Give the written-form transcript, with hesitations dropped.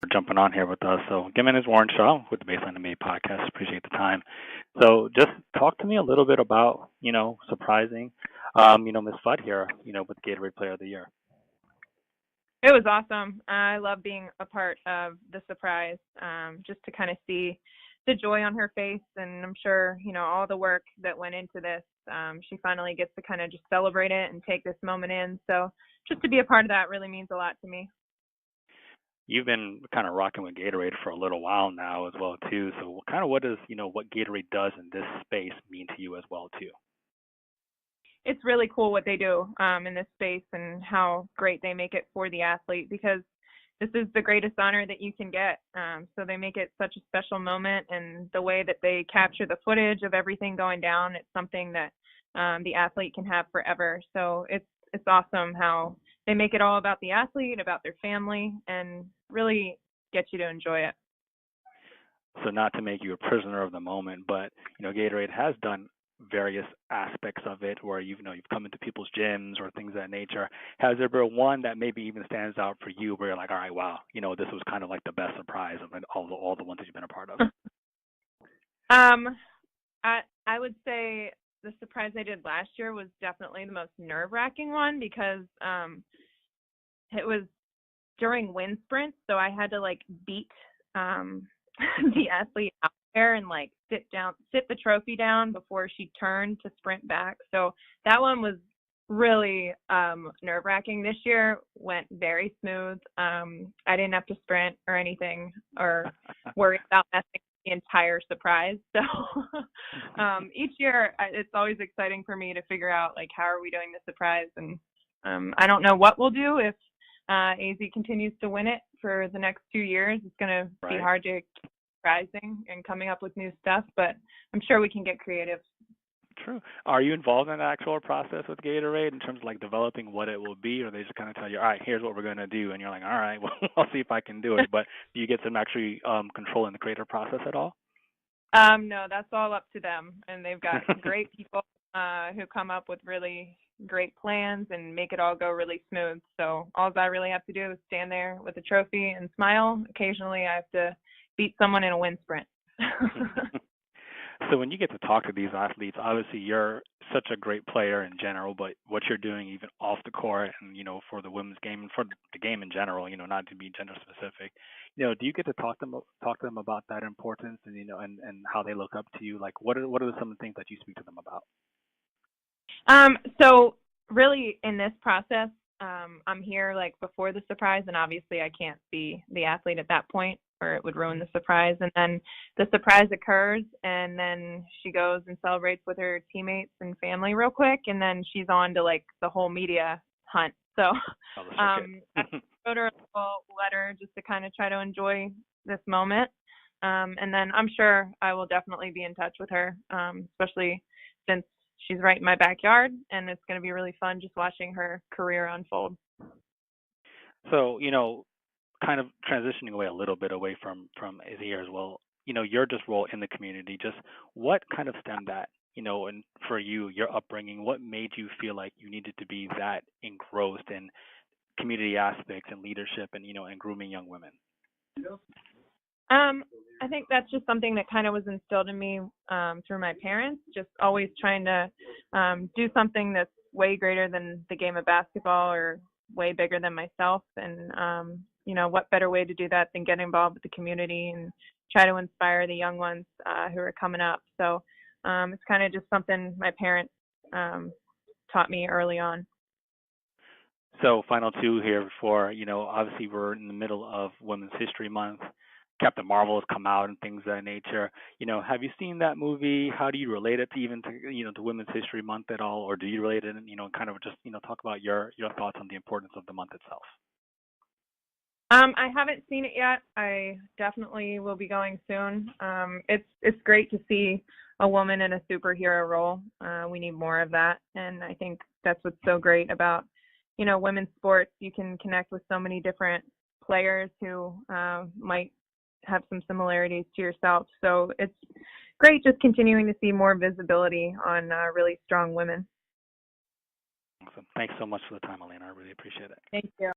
for jumping on here with us. So, again, my name is Warren Shaw with the Baseline NBA podcast. Appreciate the time. So, just talk to me a little bit about, surprising, Miss Fudd here, with Gatorade Player of the Year. It was awesome. I love being a part of the surprise, just to kind of see the joy on her face. And I'm sure, all the work that went into this, she finally gets to kind of just celebrate it and take this moment in. So just to be a part of that really means a lot to me. You've been kind of rocking with Gatorade for a little while now as well, too. So kind of what does, what Gatorade does in this space mean to you as well, too? It's really cool what they do in this space and how great they make it for the athlete, because this is the greatest honor that you can get. So they make it such a special moment, and the way that they capture the footage of everything going down, it's something that the athlete can have forever. So it's awesome how they make it all about the athlete, about their family, and really get you to enjoy it. So not to make you a prisoner of the moment, but Gatorade has done various aspects of it where you've come into people's gyms or things of that nature. Has there been one that maybe even stands out for you where you're like, all right, wow, this was kind of like the best surprise of all the ones that you've been a part of? I would say the surprise I did last year was definitely the most nerve-wracking one, because it was during wind sprints, so I had to beat the athlete out there and sit the trophy down before she turned to sprint back. So that one was really nerve-wracking. This year went very smooth. I didn't have to sprint or anything or worry about messing the entire surprise. So each year it's always exciting for me to figure out how are we doing the surprise, and I don't know what we'll do if AZ continues to win it for the next 2 years. It's going to be hard to keep surprising and coming up with new stuff, but I'm sure we can get creative. True. Are you involved in the actual process with Gatorade in terms of developing what it will be, or they just kind of tell you, all right, here's what we're going to do, and you're like, all right, well, I'll see if I can do it. But do you get some actually control in the creative process at all? No, that's all up to them, and they've got great people who come up with really great plans and make it all go really smooth. So all I really have to do is stand there with a trophy and smile. Occasionally I have to beat someone in a wind sprint. So when you get to talk to these athletes, obviously you're such a great player in general, but what you're doing even off the court and, for the women's game and for the game in general, not to be gender specific, do you get to talk to them about that importance and, and how they look up to you? What are some of the things that you speak to them about? So really in this process, I'm here before the surprise, and obviously I can't see the athlete at that point or it would ruin the surprise. And then the surprise occurs, and then she goes and celebrates with her teammates and family real quick, and then she's on to the whole media hunt. So I wrote her a little letter just to kind of try to enjoy this moment. And then I'm sure I will definitely be in touch with her, especially since she's right in my backyard, and it's going to be really fun just watching her career unfold. So, kind of transitioning away a little bit away from Azzi as well, your just role in the community, just what kind of stemmed that, and for you, your upbringing, what made you feel like you needed to be that engrossed in community aspects and leadership and, and grooming young women? I think that's just something that kind of was instilled in me through my parents, just always trying to do something that's way greater than the game of basketball or way bigger than myself. And, what better way to do that than get involved with the community and try to inspire the young ones who are coming up. So it's kind of just something my parents taught me early on. So final two here before, obviously we're in the middle of Women's History Month. Captain Marvel has come out and things of that nature. Have you seen that movie? How do you relate it to even to Women's History Month at all? Or do you relate it and, kind of just, talk about your thoughts on the importance of the month itself? I haven't seen it yet. I definitely will be going soon. It's great to see a woman in a superhero role. We need more of that. And I think that's what's so great about, women's sports. You can connect with so many different players who might have some similarities to yourself. So it's great just continuing to see more visibility on really strong women. Awesome. Thanks so much for the time, Elena. I really appreciate it. Thank you.